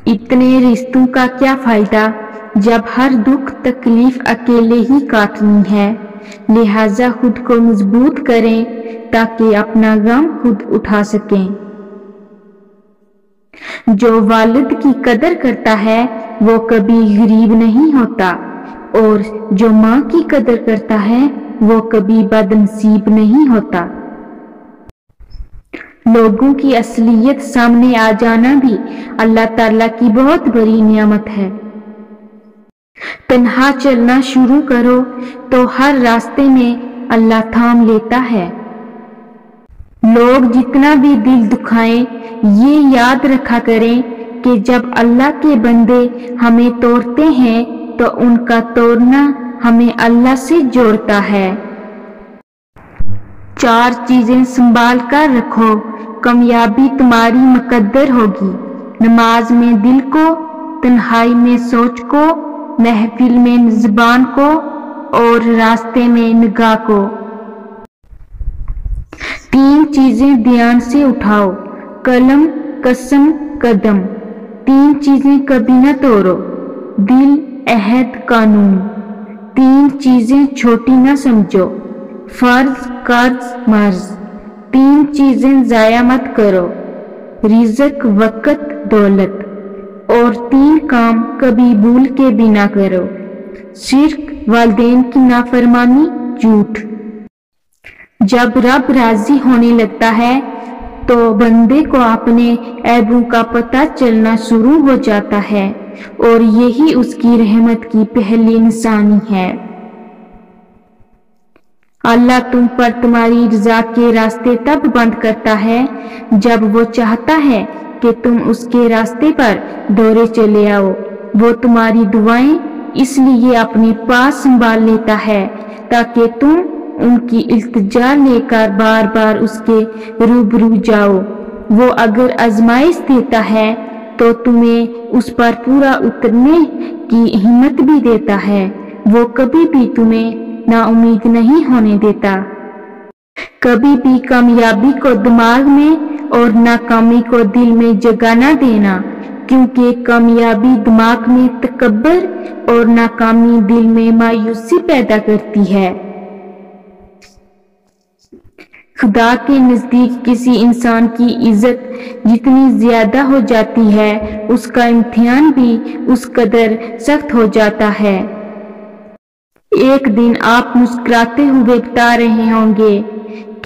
इतने रिश्तों का क्या फायदा जब हर दुख तकलीफ अकेले ही काटनी है। लिहाजा खुद को मजबूत करें ताकि अपना गम खुद उठा सकें। जो वालिद की कदर करता है वो कभी गरीब नहीं होता, और जो माँ की कदर करता है वो कभी बदनसीब नहीं होता। लोगों की असलियत सामने आ जाना भी अल्लाह ताला की बहुत बड़ी नियामत है। तन्हा चलना शुरू करो तो हर रास्ते में अल्लाह थाम लेता है। लोग जितना भी दिल दुखाएं, ये याद रखा करें कि जब अल्लाह के बंदे हमें तोड़ते हैं तो उनका तोड़ना हमें अल्लाह से जोड़ता है। 4 चीजें संभाल कर रखो, कामयाबी तुम्हारी मुकद्दर होगी। नमाज में दिल को, तन्हाई में सोच को, महफिल में ज़ुबान को और रास्ते में निगाह को। 3 चीजें ध्यान से उठाओ, कलम, कसम, कदम। 3 चीजें कभी न तोड़ो, दिल, अहद, कानून। 3 चीजें छोटी न समझो, फर्ज, कर्ज, मर्ज। 3 चीजें जाया मत करो, रिज़्क, वक़्त, दौलत। और 3 काम कभी भूल के भी ना करो, शिर्क, वालिदैन की नाफरमानी, झूठ। जब रब राजी होने लगता है तो बंदे को अपने ऐबों का पता चलना शुरू हो जाता है, और यही उसकी रहमत की पहली निशानी है। अल्लाह तुम पर तुम्हारी रज़ा के रास्ते तब बंद करता है जब वो चाहता है कि तुम उसके रास्ते पर दौड़े चले आओ। वो तुम्हारी दुआएं इसलिए अपने पास संभाल लेता है ताकि तुम उनकी इल्तिजा लेकर बार बार उसके रूबरू जाओ। वो अगर आजमाइश देता है तो तुम्हें उस पर पूरा उतरने की हिम्मत भी देता है। वो कभी भी तुम्हें नाउम्मीद नहीं होने देता। कभी भी कामयाबी को दिमाग में और नाकामी को दिल में जगह न देना, क्योंकि कामयाबी दिमाग में तकब्बर और नाकामी दिल में मायूसी पैदा करती है। खुदा के नजदीक किसी इंसान की इज्जत जितनी ज्यादा हो जाती है, उसका इम्तिहान भी उस कदर सख्त हो जाता है। एक दिन आप मुस्कुराते हुए बता रहे होंगे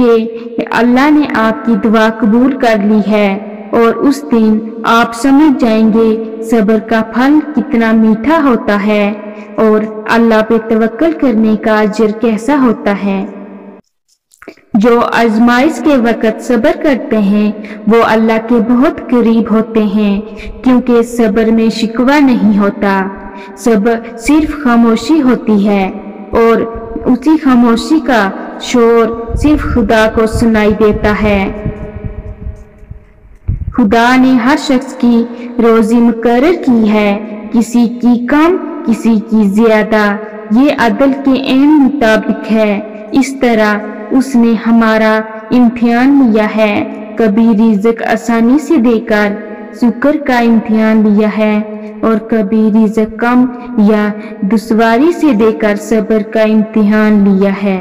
कि अल्लाह ने आपकी दुआ कबूल कर ली है, और उस दिन आप समझ जाएंगे सब्र का फल कितना मीठा होता है और अल्लाह पे तवक्कल करने का अजर कैसा होता है। जो आजमाइश के वक़्त सब्र करते हैं वो अल्लाह के बहुत करीब होते हैं, क्योंकि सब्र में शिकवा नहीं होता। सब्र सिर्फ खामोशी होती है, और उसी खामोशी का शोर सिर्फ खुदा को सुनाई देता है। खुदा ने हर शख्स की रोजी मुकर्रर की है, किसी की कम किसी की ज्यादा। ये अदल के ऐन मुताबिक है। इस तरह उसने हमारा इम्तिहान लिया है, कभी रिज़्क आसानी से देकर शुक्र का इम्तिहान लिया है, और कभी रिज़्क कम या दुश्वारी से देकर सब्र का इम्तिहान लिया है।